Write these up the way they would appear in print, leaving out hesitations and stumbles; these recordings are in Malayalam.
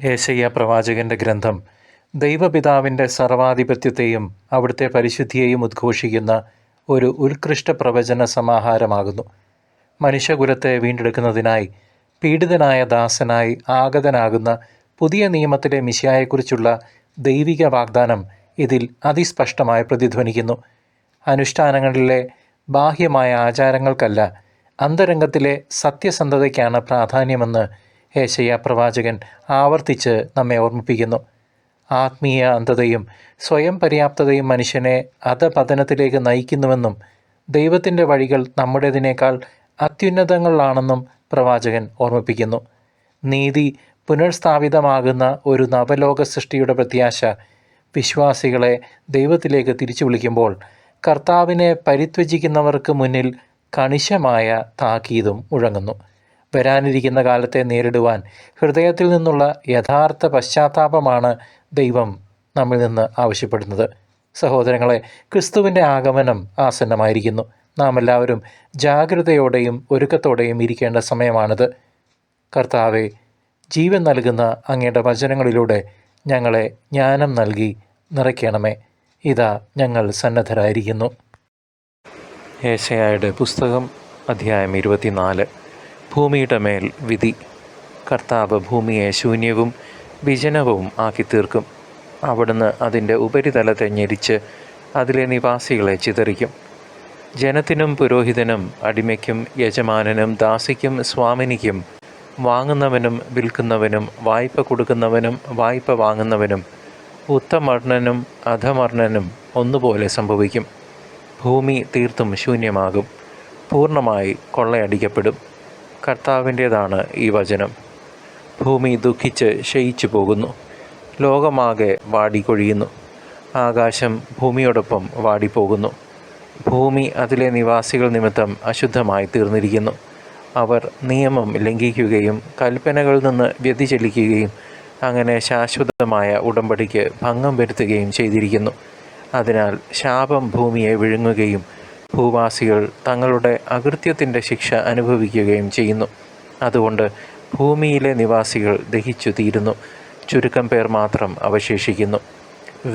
യേശയ്യാ പ്രവാചകന്റെ ഗ്രന്ഥം ദൈവപിതാവിൻ്റെ സർവാധിപത്യത്തെയും അവിടുത്തെ പരിശുദ്ധിയെയും ഉദ്ഘോഷിക്കുന്ന ഒരു ഉത്കൃഷ്ട പ്രവചന സമാഹാരമാകുന്നു. മനുഷ്യകുലത്തെ വീണ്ടെടുക്കുന്നതിനായി പീഡിതനായ ദാസനായി ആഗതനാകുന്ന പുതിയ നിയമത്തിലെ മിശിഹായെക്കുറിച്ചുള്ള ദൈവിക വാഗ്ദാനം ഇതിൽ അതിസ്പഷ്ടമായി പ്രതിധ്വനിക്കുന്നു. അനുഷ്ഠാനങ്ങളിലെ ബാഹ്യമായ ആചാരങ്ങൾക്കല്ല, അന്തരംഗത്തിലെ സത്യസന്ധതയ്ക്കാണ് പ്രാധാന്യമെന്ന് യേശയ്യാ പ്രവാചകൻ ആവർത്തിച്ച് നമ്മെ ഓർമ്മിപ്പിക്കുന്നു. ആത്മീയ അന്ധതയും സ്വയം പര്യാപ്തതയും മനുഷ്യനെ അധപതനത്തിലേക്ക് നയിക്കുന്നുവെന്നും ദൈവത്തിൻ്റെ വഴികൾ നമ്മുടേതിനേക്കാൾ അത്യുന്നതങ്ങളിലാണെന്നും പ്രവാചകൻ ഓർമ്മിപ്പിക്കുന്നു. നീതി പുനഃസ്ഥാപിതമാകുന്ന ഒരു നവലോക സൃഷ്ടിയുടെ പ്രത്യാശ വിശ്വാസികളെ ദൈവത്തിലേക്ക് തിരിച്ചു വിളിക്കുമ്പോൾ കർത്താവിനെ പരിത്യജിക്കുന്നവർക്ക് മുന്നിൽ കണിശമായ താക്കീതും മുഴങ്ങുന്നു. വരാനിരിക്കുന്ന കാലത്തെ നേരിടുവാൻ ഹൃദയത്തിൽ നിന്നുള്ള യഥാർത്ഥ പശ്ചാത്താപമാണ് ദൈവം നമ്മിൽ നിന്ന് ആവശ്യപ്പെടുന്നത്. സഹോദരങ്ങളെ, ക്രിസ്തുവിൻ്റെ ആഗമനം ആസന്നമായിരിക്കുന്നു. നാം എല്ലാവരും ജാഗ്രതയോടെയും ഒരുക്കത്തോടെയും ഇരിക്കേണ്ട സമയമാണിത്. കർത്താവെ, ജീവൻ നൽകുന്ന അങ്ങയുടെ വചനങ്ങളിലൂടെ ഞങ്ങളെ ജ്ഞാനം നൽകി നിറയ്ക്കണമേ. ഇതാ ഞങ്ങൾ സന്നദ്ധരായിരിക്കുന്നു. യേശയ്യായുടെ പുസ്തകം അധ്യായം 24. ഭൂമിയുടെ മേൽ വിധി. കർത്താവ് ഭൂമിയെ ശൂന്യവും വിജനവും ആക്കി തീർക്കും. അവിടുന്ന് അതിൻ്റെ ഉപരിതലത്തെ ഞെരിച്ച് അതിലെ നിവാസികളെ ചിതറിക്കും. ജനത്തിനും പുരോഹിതനും അടിമയ്ക്കും യജമാനനും ദാസിക്കും സ്വാമിനിക്കും വാങ്ങുന്നവനും വിൽക്കുന്നവനും വായ്പ കൊടുക്കുന്നവനും വായ്പ വാങ്ങുന്നവനും ഉത്തമർണനും അധമർണനും ഒന്നുപോലെ സംഭവിക്കും. ഭൂമി തീർത്തും ശൂന്യമാകും, പൂർണ്ണമായി കൊള്ളയടിക്കപ്പെടും. കർത്താവിൻ്റേതാണ് ഈ വചനം. ഭൂമി ദുഃഖിച്ച് ക്ഷയിച്ചു പോകുന്നു, ലോകമാകെ വാടിക്കൊഴിയുന്നു. ആകാശം ഭൂമിയോടൊപ്പം വാടിപ്പോകുന്നു. ഭൂമി അതിലെ നിവാസികൾ നിമിത്തം അശുദ്ധമായി തീർന്നിരിക്കുന്നു. അവർ നിയമം ലംഘിക്കുകയും കൽപ്പനകളിൽ നിന്ന് വ്യതിചലിക്കുകയും അങ്ങനെ ശാശ്വതമായ ഉടമ്പടിക്ക് ഭംഗം വരുത്തുകയും ചെയ്തിരിക്കുന്നു. അതിനാൽ ശാപം ഭൂമിയെ വിഴുങ്ങുകയും ഭൂവാസികൾ തങ്ങളുടെ അകൃത്യത്തിൻ്റെ ശിക്ഷ അനുഭവിക്കുകയും ചെയ്യുന്നു. അതുകൊണ്ട് ഭൂമിയിലെ നിവാസികൾ ദഹിച്ചു തീരുന്നു, ചുരുക്കം പേർ മാത്രം അവശേഷിക്കുന്നു.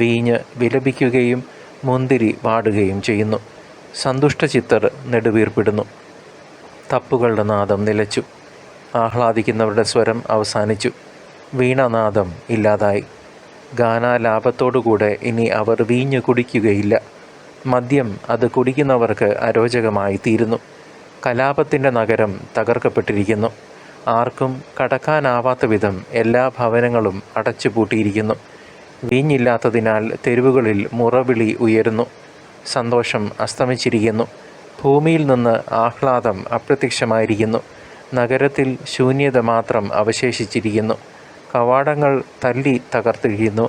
വീഞ്ഞ് വിലപിക്കുകയും മുന്തിരി വാടുകയും ചെയ്യുന്നു. സന്തുഷ്ടചിത്തർ നെടുവീർപ്പിടുന്നു. തപ്പുകളുടെ നാദം നിലച്ചു, ആഹ്ലാദിക്കുന്നവരുടെ സ്വരം അവസാനിച്ചു. വീണാനാദം ഇല്ലാതായി. ഗാനാലാപത്തോടുകൂടെ ഇനി അവർ വീഞ്ഞ് കുടിക്കുകയില്ല. മദ്യം അത് കുടിക്കുന്നവർക്ക് അരോചകമായി തീരുന്നു. കലാപത്തിൻ്റെ നഗരം തകർക്കപ്പെട്ടിരിക്കുന്നു. ആർക്കും കടക്കാനാവാത്ത വിധം എല്ലാ ഭവനങ്ങളും അടച്ചുപൂട്ടിയിരിക്കുന്നു. വീഞ്ഞില്ലാത്തതിനാൽ തെരുവുകളിൽ മുറവിളി ഉയരുന്നു. സന്തോഷം അസ്തമിച്ചിരിക്കുന്നു. ഭൂമിയിൽ നിന്ന് ആഹ്ലാദം അപ്രത്യക്ഷമായിരിക്കുന്നു. നഗരത്തിൽ ശൂന്യത മാത്രം അവശേഷിച്ചിരിക്കുന്നു. കവാടങ്ങൾ തല്ലി തകർത്തിരിക്കുന്നു.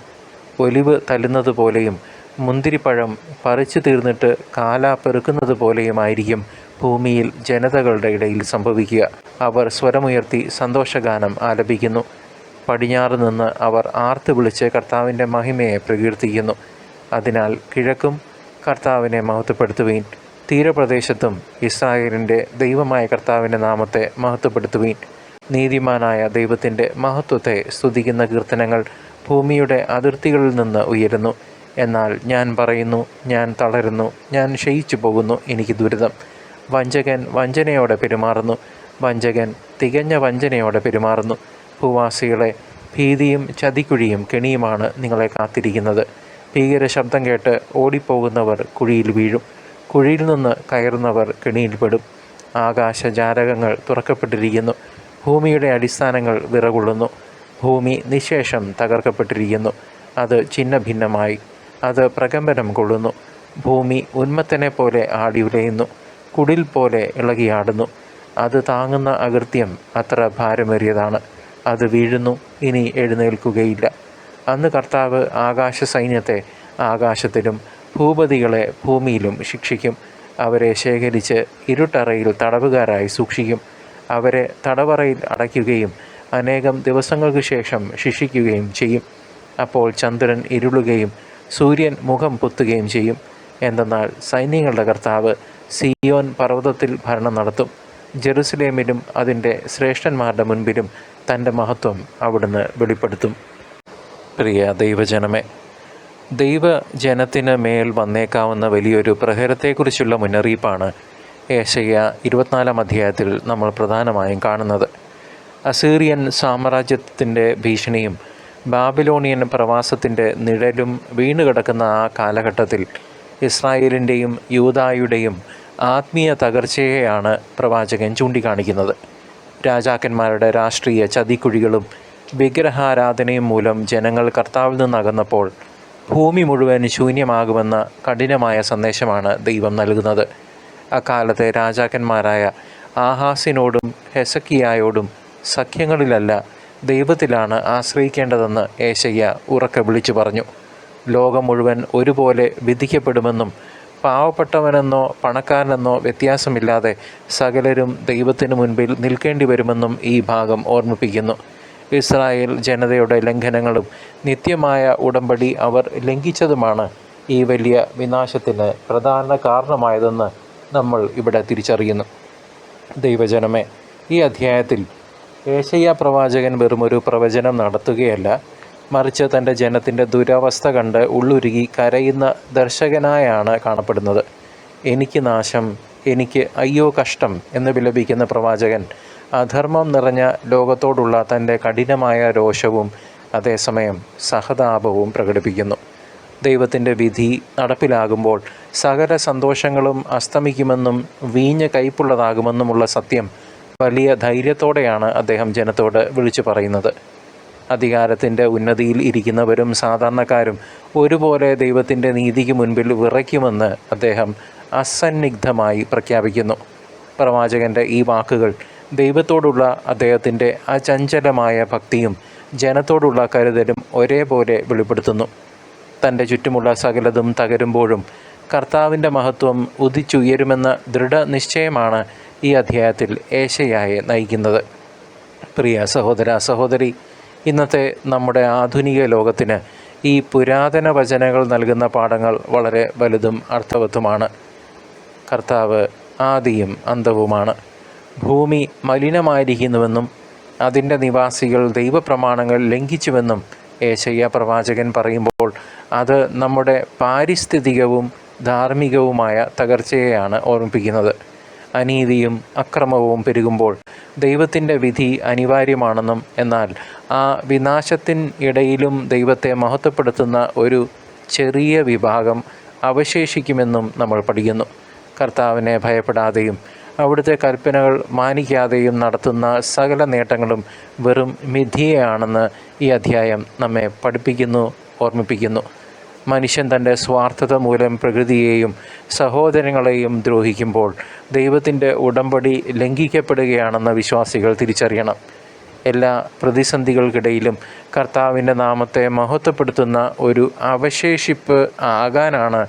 ഒലിവ് തല്ലുന്നത് പോലെയും മുന്തിരിപ്പഴം പറിച്ചു തീർന്നിട്ട് കാല പെറുക്കുന്നത് പോലെയുമായിരിക്കും ഭൂമിയിൽ ജനതകളുടെ ഇടയിൽ സംഭവിക്കുക. അവർ സ്വരമുയർത്തി സന്തോഷഗാനം ആലപിക്കുന്നു. പടിഞ്ഞാറ് നിന്ന് അവർ ആർത്ത് വിളിച്ച് കർത്താവിൻ്റെ മഹിമയെ പ്രകീർത്തിക്കുന്നു. അതിനാൽ കിഴക്കും കർത്താവിനെ മഹത്വപ്പെടുത്തുവീൻ, തീരപ്രദേശത്തും ഇസ്രായേലിൻ്റെ ദൈവമായ കർത്താവിൻ്റെ നാമത്തെ മഹത്വപ്പെടുത്തുവീൻ. നീതിമാനായ ദൈവത്തിൻ്റെ മഹത്വത്തെ സ്തുതിക്കുന്ന കീർത്തനങ്ങൾ ഭൂമിയുടെ അതിർത്തികളിൽ നിന്ന് ഉയരുന്നു. എന്നാൽ ഞാൻ പറയുന്നു, ഞാൻ തളരുന്നു, ഞാൻ ക്ഷയിച്ചു പോകുന്നു, എനിക്ക് ദുരിതം. വഞ്ചകൻ വഞ്ചനയോടെ പെരുമാറുന്നു, വഞ്ചകൻ തികഞ്ഞ വഞ്ചനയോടെ പെരുമാറുന്നു. ഭൂവാസികളെ, ഭീതിയും ചതിക്കുഴിയും കെണിയുമാണ് നിങ്ങളെ കാത്തിരിക്കുന്നത്. ഭീകര ശബ്ദം കേട്ട് ഓടിപ്പോകുന്നവർ കുഴിയിൽ വീഴും, കുഴിയിൽ നിന്ന് കയറുന്നവർ കെണിയിൽപ്പെടും. ആകാശജാലകങ്ങൾ തുറക്കപ്പെട്ടിരിക്കുന്നു, ഭൂമിയുടെ അടിസ്ഥാനങ്ങൾ വിറകൊള്ളുന്നു. ഭൂമി നിശേഷം തകർക്കപ്പെട്ടിരിക്കുന്നു, അത് ഛിന്ന ഭിന്നമായി, അത് പ്രകമ്പനം കൊള്ളുന്നു. ഭൂമി ഉന്മത്തനെ പോലെ ആടി ഉലയുന്നു, കുടിൽ പോലെ ഇളകിയാടുന്നു. അത് താങ്ങുന്ന അകൃത്യം അത്ര ഭാരമേറിയതാണ്. അത് വീഴുന്നു, ഇനി എഴുന്നേൽക്കുകയില്ല. അന്ന് കർത്താവ് ആകാശ സൈന്യത്തെ ആകാശത്തിലും ഭൂപതികളെ ഭൂമിയിലും ശിക്ഷിക്കും. അവരെ ശേഖരിച്ച് ഇരുട്ടറയിൽ തടവുകാരായി സൂക്ഷിക്കും. അവരെ തടവറയിൽ അടയ്ക്കുകയും അനേകം ദിവസങ്ങൾക്ക് ശേഷം ശിക്ഷിക്കുകയും ചെയ്യും. അപ്പോൾ ചന്ദ്രൻ ഇരുളുകയും സൂര്യൻ മുഖം പൊത്തുകയും ചെയ്യും. എന്തെന്നാൽ സൈന്യങ്ങളുടെ കർത്താവ് സിയോൻ പർവ്വതത്തിൽ ഭരണം നടത്തും. ജെറുസലേമിലും അതിൻ്റെ ശ്രേഷ്ഠന്മാരുടെ മുൻപിലും തൻ്റെ മഹത്വം അവിടുന്ന് വെളിപ്പെടുത്തും. പ്രിയ ദൈവജനമേ, ദൈവജനത്തിന് മേൽ വന്നേക്കാവുന്ന വലിയൊരു പ്രഹരത്തെക്കുറിച്ചുള്ള മുന്നറിയിപ്പാണ് യേശയ്യാ 24 അധ്യായത്തിൽ നമ്മൾ പ്രധാനമായും കാണുന്നത്. അസീറിയൻ സാമ്രാജ്യത്തിൻ്റെ ഭീഷണിയും ബാബിലോണിയൻ പ്രവാസത്തിൻ്റെ നിഴലും വീണുകിടക്കുന്ന ആ കാലഘട്ടത്തിൽ ഇസ്രായേലിൻ്റെയും യൂദായുടെയും ആത്മീയ തകർച്ചയെയാണ് പ്രവാചകൻ ചൂണ്ടിക്കാണിക്കുന്നത്. രാജാക്കന്മാരുടെ രാഷ്ട്രീയ ചതിക്കുഴികളും വിഗ്രഹാരാധനയും മൂലം ജനങ്ങൾ കർത്താവിൽ നിന്നകന്നപ്പോൾ ഭൂമി മുഴുവൻ ശൂന്യമാകുമെന്ന കഠിനമായ സന്ദേശമാണ് ദൈവം നൽകുന്നത്. അക്കാലത്തെ രാജാക്കന്മാരായ ആഹാസിനോടും ഹെസക്കിയായോടും സഖ്യങ്ങളിലല്ല, ദൈവത്തിലാണ് ആശ്രയിക്കേണ്ടതെന്ന് യേശയ്യാ ഉറക്കെ വിളിച്ചു പറഞ്ഞു. ലോകം മുഴുവൻ ഒരുപോലെ വിധിക്കപ്പെടുമെന്നും പാവപ്പെട്ടവനെന്നോ പണക്കാരനെന്നോ വ്യത്യാസമില്ലാതെ സകലരും ദൈവത്തിനു മുൻപിൽ നിൽക്കേണ്ടി വരുമെന്നും ഈ ഭാഗം ഓർമ്മിപ്പിക്കുന്നു. ഇസ്രായേൽ ജനതയുടെ ലംഘനങ്ങളും നിത്യമായ ഉടമ്പടി അവർ ലംഘിച്ചതുമാണ് ഈ വലിയ വിനാശത്തിന് പ്രധാന കാരണമായതെന്ന് നമ്മൾ ഇവിടെ തിരിച്ചറിയുന്നു. ദൈവജനമേ, ഈ അധ്യായത്തിൽ യേശയ്യാ പ്രവാചകൻ വെറുമൊരു പ്രവചനം നടത്തുകയല്ല, മറിച്ച് തൻ്റെ ജനത്തിൻ്റെ ദുരവസ്ഥ കണ്ട് ഉള്ളുരുകി കരയുന്ന ദർശകനായാണ് കാണപ്പെടുന്നത്. എനിക്ക് നാശം, എനിക്ക് അയ്യോ കഷ്ടം എന്ന് വിലപിക്കുന്ന പ്രവാചകൻ അധർമ്മം നിറഞ്ഞ ലോകത്തോടുള്ള തൻ്റെ കഠിനമായ രോഷവും അതേസമയം സഹതാപവും പ്രകടിപ്പിക്കുന്നു. ദൈവത്തിൻ്റെ വിധി നടപ്പിലാകുമ്പോൾ സകല സന്തോഷങ്ങളും അസ്തമിക്കുമെന്നും വീഞ്ഞ് കയ്പുള്ളതാകുമെന്നുമുള്ള സത്യം വലിയ ധൈര്യത്തോടെയാണ് അദ്ദേഹം ജനത്തോട് വിളിച്ചു പറയുന്നത്. അധികാരത്തിൻ്റെ ഉന്നതിയിൽ ഇരിക്കുന്നവരും സാധാരണക്കാരും ഒരുപോലെ ദൈവത്തിൻ്റെ നീതിക്ക് മുൻപിൽ വിറയ്ക്കുമെന്ന് അദ്ദേഹം അസന്നിഗ്ധമായി പ്രഖ്യാപിക്കുന്നു. പ്രവാചകൻ്റെ ഈ വാക്കുകൾ ദൈവത്തോടുള്ള അദ്ദേഹത്തിൻ്റെ അചഞ്ചലമായ ഭക്തിയും ജനത്തോടുള്ള കരുതലും ഒരേപോലെ വെളിപ്പെടുത്തുന്നു. തൻ്റെ ചുറ്റുമുള്ള സകലതും തകരുമ്പോഴും കർത്താവിൻ്റെ മഹത്വം ഉദിച്ചുയരുമെന്ന ദൃഢനിശ്ചയമാണ് ഈ അധ്യായത്തിൽ യേശയ്യായെ നയിക്കുന്നത്. പ്രിയ സഹോദര സഹോദരി, ഇന്നത്തെ നമ്മുടെ ആധുനിക ലോകത്തിന് ഈ പുരാതന വചനങ്ങൾ നൽകുന്ന പാഠങ്ങൾ വളരെ വലുതും അർത്ഥവത്തുമാണ്. കർത്താവ് ആദിയും അന്തവുമാണ്. ഭൂമി മലിനമായിരിക്കുന്നുവെന്നും അതിൻ്റെ നിവാസികൾ ദൈവപ്രമാണങ്ങൾ ലംഘിച്ചുവെന്നും യേശയ്യാ പ്രവാചകൻ പറയുമ്പോൾ അത് നമ്മുടെ പാരിസ്ഥിതികവും ധാർമ്മികവുമായ തകർച്ചയെയാണ് ഓർമ്മിപ്പിക്കുന്നത്. അനീതിയും അക്രമവും പെരുകുമ്പോൾ ദൈവത്തിൻ്റെ വിധി അനിവാര്യമാണെന്നും എന്നാൽ ആ വിനാശത്തിനിടയിലും ദൈവത്തെ മഹത്വപ്പെടുത്തുന്ന ഒരു ചെറിയ വിഭാഗം അവശേഷിക്കുമെന്നും നമ്മൾ പഠിക്കുന്നു. കർത്താവിനെ ഭയപ്പെടാതെയും അവിടുത്തെ കൽപ്പനകൾ മാനിക്കാതെയും നടത്തുന്ന സകല നേട്ടങ്ങളും വെറും മിഥ്യയാണെന്ന് ഈ അധ്യായം നമ്മെ ഓർമ്മിപ്പിക്കുന്നു. മനുഷ്യൻ തൻ്റെ സ്വാർത്ഥത മൂലം പ്രകൃതിയെയും സഹോദരങ്ങളെയും ദ്രോഹിക്കുമ്പോൾ ദൈവത്തിൻ്റെ ഉടമ്പടി ലംഘിക്കപ്പെടുകയാണെന്ന് വിശ്വാസികൾ തിരിച്ചറിയണം. എല്ലാ പ്രതിസന്ധികൾക്കിടയിലും കർത്താവിൻ്റെ നാമത്തെ മഹത്വപ്പെടുത്തുന്ന ഒരു അവശേഷിപ്പ് ആകാനാണ്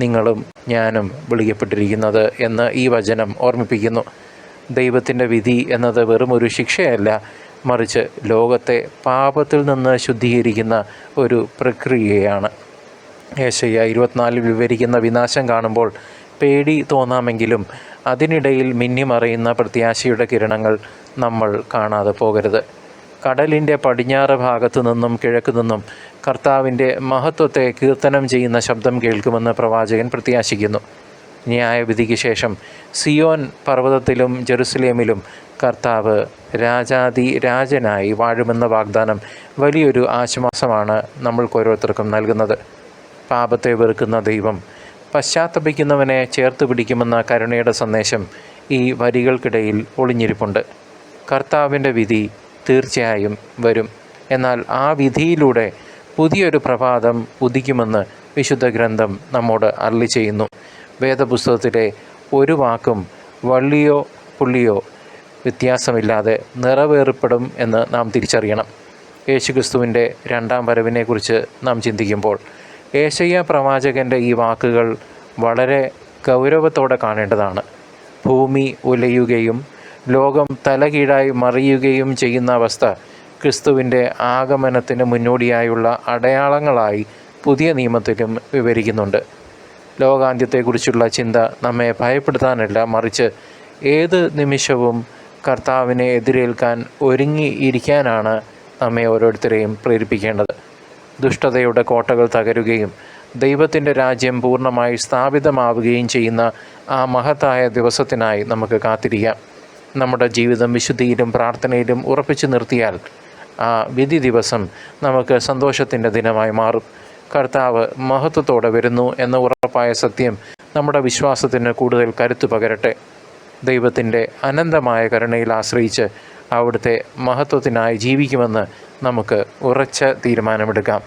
നിങ്ങളും ഞാനും വിളിക്കപ്പെട്ടിരിക്കുന്നത് എന്ന് ഈ വചനം ഓർമ്മിപ്പിക്കുന്നു. ദൈവത്തിൻ്റെ വിധി എന്നത് വെറുമൊരു ശിക്ഷയല്ല, മറിച്ച് ലോകത്തെ പാപത്തിൽ നിന്ന് ശുദ്ധീകരിക്കുന്ന ഒരു പ്രക്രിയയാണ്. യേശയ്യാ 24 വിവരിക്കുന്ന വിനാശം കാണുമ്പോൾ പേടി തോന്നാമെങ്കിലും അതിനിടയിൽ മിന്നിമറയുന്ന പ്രത്യാശയുടെ കിരണങ്ങൾ നമ്മൾ കാണാതെ പോകരുത്. കടലിൻ്റെ പടിഞ്ഞാറ് ഭാഗത്തു നിന്നും കിഴക്കു നിന്നും കർത്താവിൻ്റെ മഹത്വത്തെ കീർത്തനം ചെയ്യുന്ന ശബ്ദം കേൾക്കുമെന്ന് പ്രവാചകൻ പ്രത്യാശിക്കുന്നു. ന്യായവിധിക്ക് ശേഷം സിയോൻ പർവ്വതത്തിലും ജെറുസലേമിലും കർത്താവ് രാജാതി-രാജനായി വാഴുമെന്ന വാഗ്ദാനം വലിയൊരു ആശ്വാസമാണ് നമ്മൾക്കോരോരുത്തർക്കും നൽകുന്നത്. പാപത്തെ വെറുക്കുന്ന ദൈവം പശ്ചാത്തപിക്കുന്നവനെ ചേർത്ത് പിടിക്കുമെന്ന കരുണയുടെ സന്ദേശം ഈ വരികൾക്കിടയിൽ ഒളിഞ്ഞിരിപ്പുണ്ട്. കർത്താവിൻ്റെ വിധി തീർച്ചയായും വരും, എന്നാൽ ആ വിധിയിലൂടെ പുതിയൊരു പ്രഭാതം ഉദിക്കുമെന്ന് വിശുദ്ധ ഗ്രന്ഥം നമ്മോട് അരുളി ചെയ്യുന്നു. വേദപുസ്തകത്തിലെ ഒരു വാക്കും വള്ളിയോ പുള്ളിയോ വ്യത്യാസമില്ലാതെ നിറവേറപ്പെടും എന്ന് നാം തിരിച്ചറിയണം. യേശുക്രിസ്തുവിൻ്റെ രണ്ടാം വരവിനെക്കുറിച്ച് നാം ചിന്തിക്കുമ്പോൾ യേശയ്യാ പ്രവാചകൻ്റെ ഈ വാക്കുകൾ വളരെ ഗൗരവത്തോടെ കാണേണ്ടതാണ്. ഭൂമി ഉലയുകയും ലോകം തലകീഴായി മറിയുകയും ചെയ്യുന്ന അവസ്ഥ ക്രിസ്തുവിൻ്റെ ആഗമനത്തിന് മുന്നോടിയായുള്ള അടയാളങ്ങളായി പുതിയ നിയമത്തിലും വിവരിക്കുന്നുണ്ട്. ലോകാന്ത്യത്തെക്കുറിച്ചുള്ള ചിന്ത നമ്മെ ഭയപ്പെടുത്താനല്ല, മറിച്ച് ഏത് നിമിഷവും കർത്താവിനെ എതിരേൽക്കാൻ ഒരുങ്ങിയിരിക്കാനാണ് നമ്മെ ഓരോരുത്തരെയും പ്രേരിപ്പിക്കേണ്ടത്. ദുഷ്ടതയുടെ കോട്ടകൾ തകരുകയും ദൈവത്തിൻ്റെ രാജ്യം പൂർണ്ണമായി സ്ഥാപിതമാവുകയും ചെയ്യുന്ന ആ മഹത്തായ ദിവസത്തിനായി നമുക്ക് കാത്തിരിക്കാം. നമ്മുടെ ജീവിതം വിശുദ്ധിയിലും പ്രാർത്ഥനയിലും ഉറപ്പിച്ചു നിർത്തിയാൽ ആ വിധി ദിവസം നമുക്ക് സന്തോഷത്തിൻ്റെ ദിനമായി മാറും. കർത്താവ് മഹത്വത്തോടെ വരുന്നു എന്ന ഉറപ്പായ സത്യം നമ്മുടെ വിശ്വാസത്തിന് കൂടുതൽ കരുത്തു പകരട്ടെ. ദൈവത്തിൻ്റെ അനന്തമായ കരുണയിൽ ആശ്രയിച്ച് അവിടുത്തെ മഹത്വത്തിനായി ജീവിക്കുമെന്ന് നമുക്ക് ഉറച്ച തീരുമാനമെടുക്കാം.